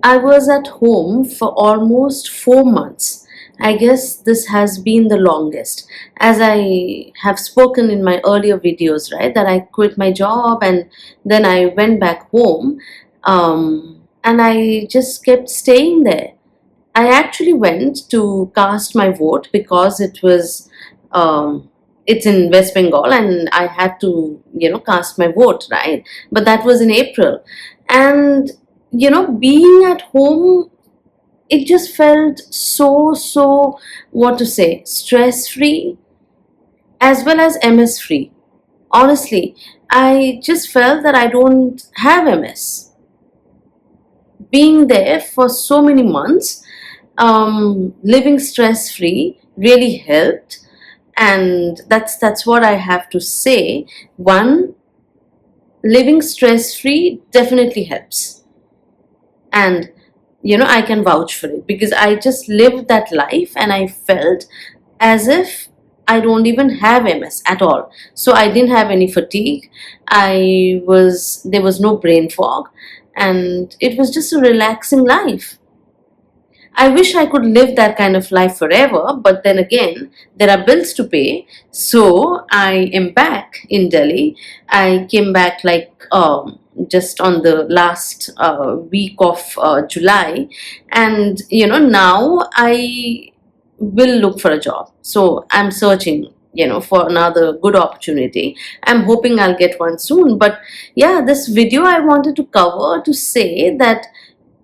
I was at home for almost 4 months. I guess this has been the longest. As I have spoken in my earlier videos, right, that I quit my job and then I went back home, and I just kept staying there. I actually went to cast my vote because um, it's in West Bengal and I had to, cast my vote, right? But that was in April. And, being at home, it just felt so, what to say, stress free as well as MS free. Honestly, I just felt that I don't have MS. Being there for so many months, living stress free really helped, and that's what I have to say. One, living stress free definitely helps, and I can vouch for it because I just lived that life and I felt as if I don't even have MS at all. So I didn't have any fatigue. There was no brain fog, and it was just a relaxing life. I wish I could live that kind of life forever, but then again, there are bills to pay. So I am back in Delhi. I came back just on the last week of July, and now I will look for a job. So I'm searching. For another good opportunity. I'm hoping I'll get one soon. But yeah, this video I wanted to cover to say that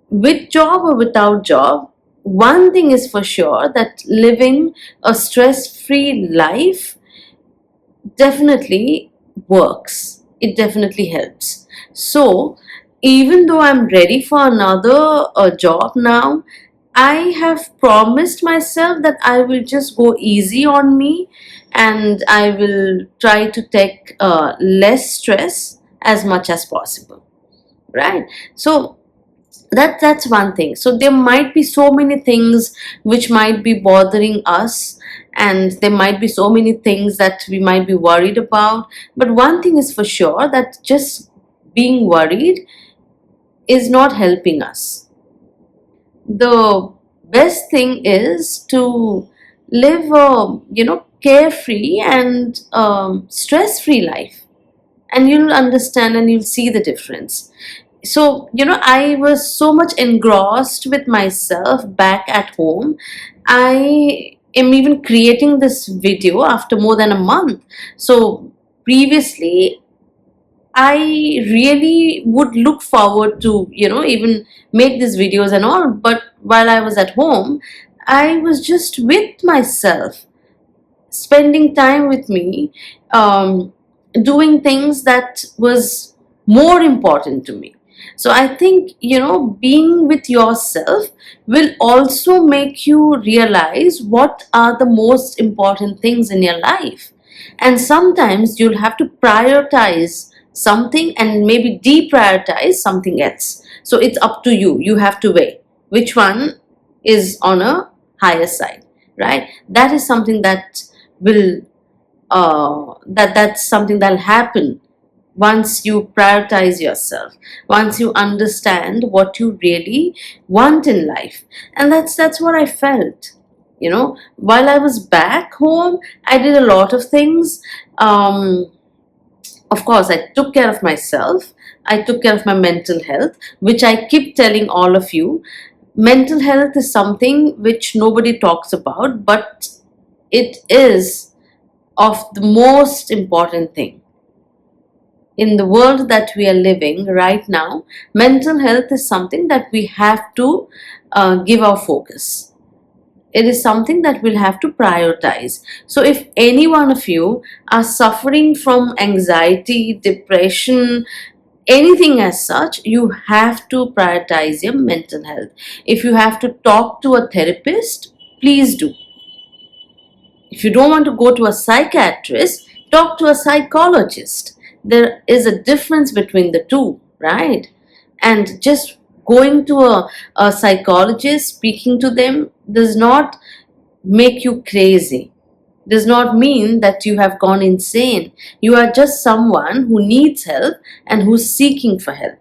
with job or without job, one thing is for sure, that living a stress free life definitely works. It definitely helps. So, even though I'm ready for another job now, I have promised myself that I will just go easy on me and I will try to take less stress as much as possible. Right? So, that's one thing. So there might be so many things which might be bothering us, and there might be so many things that we might be worried about, but one thing is for sure, that just being worried is not helping us. The best thing is to live a carefree and stress free life, and you'll understand and you'll see the difference. So I was so much engrossed with myself back at home. I am even creating this video after more than a month. So previously I really would look forward to even make these videos and all, but while I was at home, I was just with myself, spending time with me, doing things that was more important to me. So I think being with yourself will also make you realize what are the most important things in your life, and sometimes you'll have to prioritize something and maybe deprioritize something else. So it's up to you. You have to weigh which one is on a higher side, right? That is something that will that's something that'll happen once you prioritize yourself, once you understand what you really want in life. And that's what I felt. While I was back home, I did a lot of things. Of course, I took care of myself. I took care of my mental health, which I keep telling all of you. Mental health is something which nobody talks about, but it is of the most important thing in the world that we are living right now. Mental health is something that we have to give our focus. It is something that we'll have to prioritize. So if any one of you are suffering from anxiety, depression, anything as such, you have to prioritize your mental health. If you have to talk to a therapist, please do. If you don't want to go to a psychiatrist, talk to a psychologist. There is a difference between the two, right? And just going to a psychologist, speaking to them, does not make you crazy, does not mean that you have gone insane. You are just someone who needs help and who's seeking for help.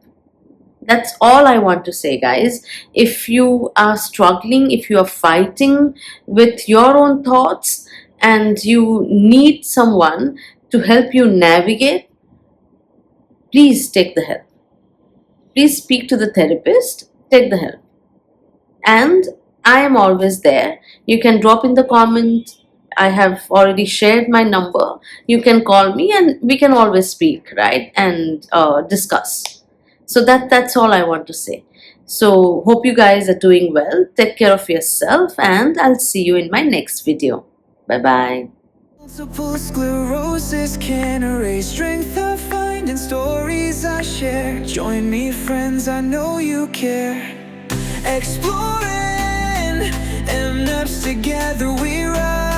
That's all I want to say, guys. If you are struggling, if you are fighting with your own thoughts and you need someone to help you navigate, please take the help. Please speak to the therapist, take the help. And I am always there. You can drop in the comment. I have already shared my number. You can call me and we can always speak, right? And discuss. So that's all I want to say. So hope you guys are doing well. Take care of yourself and I'll see you in my next video. Bye bye. Multiple sclerosis can't erase strength I find in stories I share. Join me, friends, I know you care. Exploring, and maps together we ride.